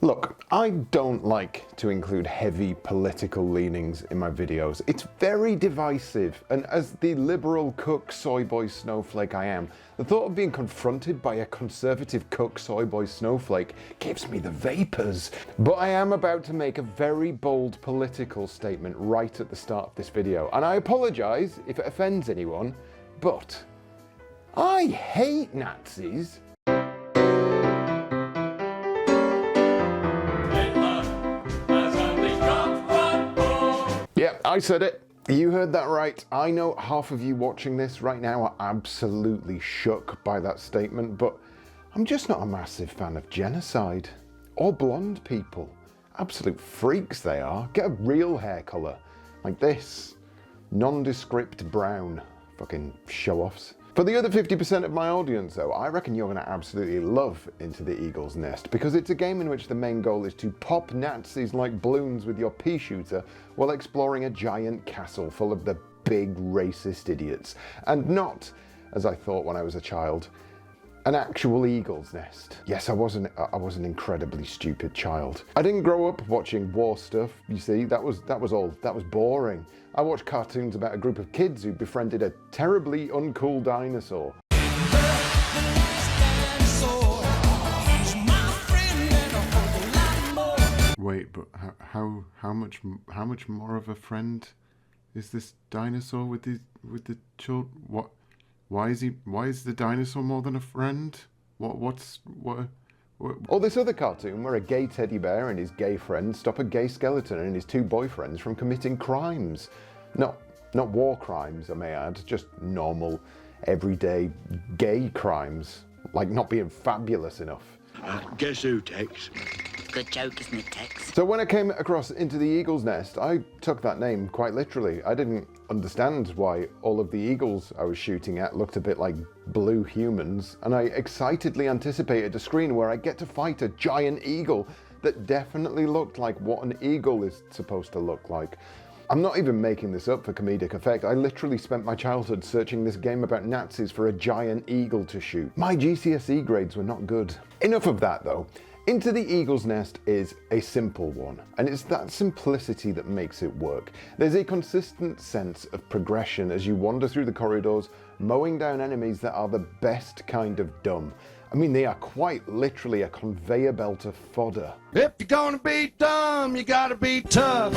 Look, I don't like to include heavy political leanings in my videos. It's very divisive, and as the liberal cook soy boy snowflake I am, the thought of being confronted by a conservative cook soy boy snowflake gives me the vapors. But I am about to make a very bold political statement right at the start of this video, and I apologise if it offends anyone, but I hate Nazis. Yeah, I said it. You heard that right. I know half of you watching this right now are absolutely shook by that statement, but I'm just not a massive fan of genocide. Or blonde people. Absolute freaks they are. Get a real hair colour. Like this. Nondescript brown. Fucking show-offs. For the other 50% of my audience though, I reckon you're going to absolutely love Into the Eagle's Nest, because it's a game in which the main goal is to pop Nazis like balloons with your pea shooter while exploring a giant castle full of the big racist idiots. And not, as I thought when I was a child, an actual eagle's nest. Yes, I was an incredibly stupid child. I didn't grow up watching war stuff, you see, that was boring. I watched cartoons about a group of kids who befriended a terribly uncool dinosaur. Wait, but how much more of a friend is this dinosaur with the children? What? Why is the dinosaur more than a friend? What? Or this other cartoon where a gay teddy bear and his gay friend stop a gay skeleton and his two boyfriends from committing crimes. Not war crimes, I may add, just normal, everyday gay crimes, like not being fabulous enough. Guess who, Tex? Good joke, isn't it, Tex? So when I came across Into the Eagle's Nest, I took that name quite literally. I didn't understand why all of the eagles I was shooting at looked a bit like blue humans, and I excitedly anticipated a screen where I get to fight a giant eagle that definitely looked like what an eagle is supposed to look like. I'm not even making this up for comedic effect. I literally spent my childhood searching this game about Nazis for a giant eagle to shoot. My GCSE grades were not good. Enough of that though. Into the Eagle's Nest is a simple one, and it's that simplicity that makes it work. There's a consistent sense of progression as you wander through the corridors, mowing down enemies that are the best kind of dumb. I mean, they are quite literally a conveyor belt of fodder. If you're gonna be dumb, you gotta be tough.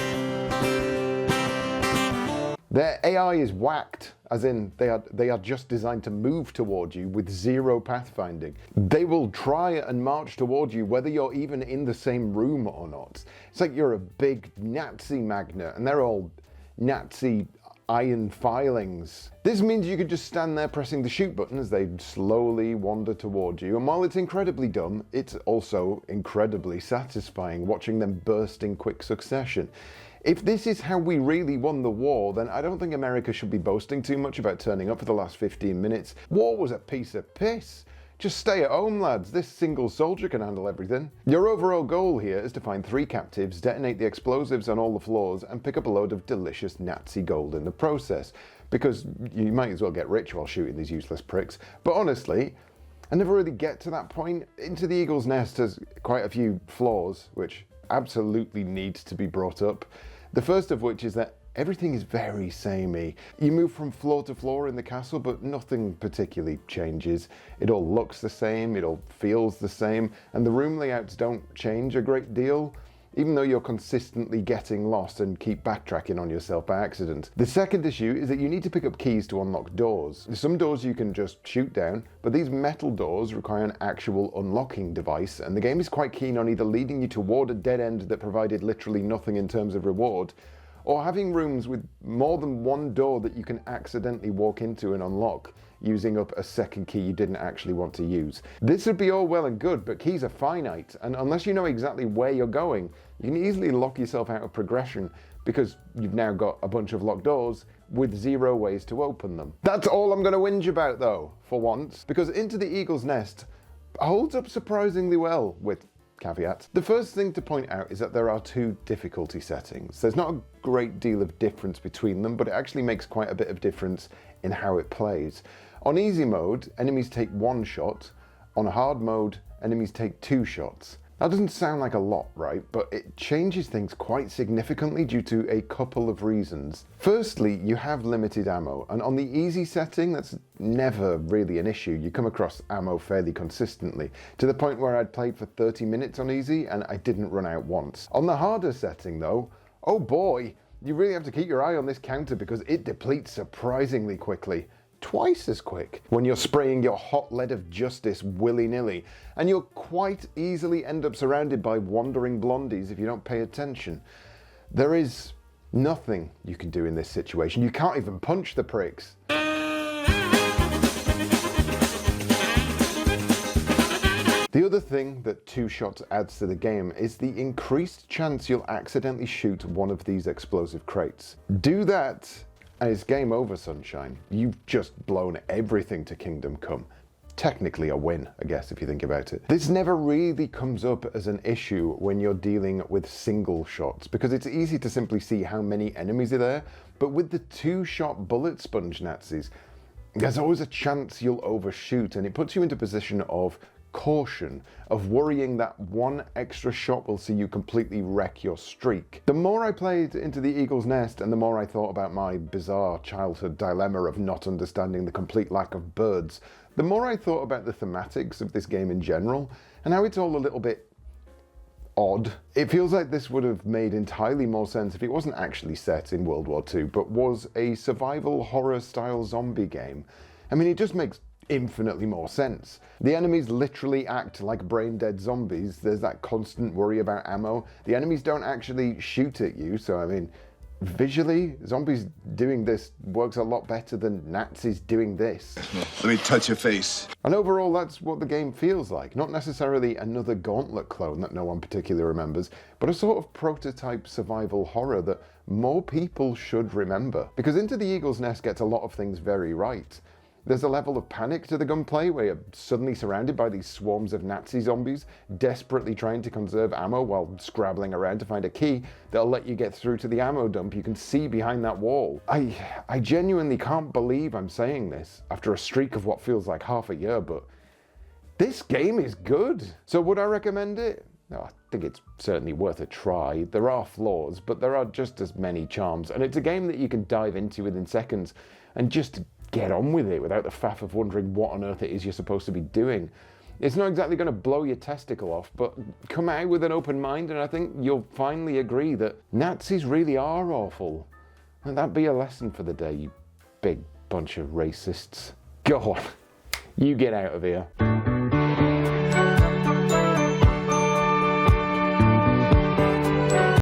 Their AI is whacked, as in they are just designed to move toward you with zero pathfinding. They will try and march toward you whether you're even in the same room or not. It's like you're a big Nazi magnet and they're all Nazi iron filings. This means you could just stand there pressing the shoot button as they slowly wander toward you, and while it's incredibly dumb, it's also incredibly satisfying watching them burst in quick succession. If this is how we really won the war, then I don't think America should be boasting too much about turning up for the last 15 minutes. War was a piece of piss. Just stay at home, lads. This single soldier can handle everything. Your overall goal here is to find 3 captives, detonate the explosives on all the floors, and pick up a load of delicious Nazi gold in the process. Because you might as well get rich while shooting these useless pricks. But honestly, I never really get to that point. Into the Eagle's Nest has quite a few flaws, which absolutely need to be brought up. The first of which is that everything is very samey. You move from floor to floor in the castle, but nothing particularly changes. It all looks the same, it all feels the same, and the room layouts don't change a great deal, even though you're consistently getting lost and keep backtracking on yourself by accident. The second issue is that you need to pick up keys to unlock doors. Some doors you can just shoot down, but these metal doors require an actual unlocking device, and the game is quite keen on either leading you toward a dead end that provided literally nothing in terms of reward, or having rooms with more than one door that you can accidentally walk into and unlock, using up a second key you didn't actually want to use. This would be all well and good, but keys are finite, and unless you know exactly where you're going, you can easily lock yourself out of progression because you've now got a bunch of locked doors with 0 ways to open them. That's all I'm going to whinge about though, for once, because Into the Eagle's Nest holds up surprisingly well with caveats. The first thing to point out is that there are 2 difficulty settings. There's not a great deal of difference between them, but it actually makes quite a bit of difference in how it plays. On easy mode, enemies take 1 shot. On hard mode, enemies take 2 shots. That doesn't sound like a lot, right? But it changes things quite significantly due to a couple of reasons. Firstly, you have limited ammo, and on the easy setting, that's never really an issue. You come across ammo fairly consistently, to the point where I'd played for 30 minutes on easy and I didn't run out once. On the harder setting though, oh boy, you really have to keep your eye on this counter because it depletes surprisingly quickly. Twice as quick when you're spraying your hot lead of justice willy-nilly, and you'll quite easily end up surrounded by wandering blondies if you don't pay attention. There is nothing you can do in this situation. You can't even punch the pricks. The other thing that 2 shots adds to the game is the increased chance you'll accidentally shoot one of these explosive crates. Do that and it's game over, sunshine. You've just blown everything to Kingdom Come. Technically a win, I guess, if you think about it. This never really comes up as an issue when you're dealing with single shots, because it's easy to simply see how many enemies are there, but with the 2-shot bullet sponge Nazis, there's always a chance you'll overshoot, and it puts you into a position of caution, of worrying that one extra shot will see you completely wreck your streak. The more I played into the Eagle's Nest and the more I thought about my bizarre childhood dilemma of not understanding the complete lack of birds, the more I thought about the thematics of this game in general and how it's all a little bit odd. It feels like this would have made entirely more sense if it wasn't actually set in World War II, but was a survival horror style zombie game. I mean, it just makes infinitely more sense. The enemies literally act like brain-dead zombies. There's that constant worry about ammo. The enemies don't actually shoot at you, so I mean, visually, zombies doing this works a lot better than Nazis doing this. Let me touch your face. And overall, that's what the game feels like. Not necessarily another Gauntlet clone that no one particularly remembers, but a sort of prototype survival horror that more people should remember. Because Into the Eagle's Nest gets a lot of things very right. There's a level of panic to the gunplay where you're suddenly surrounded by these swarms of Nazi zombies, desperately trying to conserve ammo while scrabbling around to find a key that'll let you get through to the ammo dump you can see behind that wall. I genuinely can't believe I'm saying this after a streak of what feels like half a year, but this game is good. So would I recommend it? No, I think it's certainly worth a try. There are flaws, but there are just as many charms, and it's a game that you can dive into within seconds and just get on with it without the faff of wondering what on earth it is you're supposed to be doing. It's not exactly going to blow your testicle off, but come out with an open mind and I think you'll finally agree that Nazis really are awful. And that'd be a lesson for the day, you big bunch of racists. Go on, you get out of here.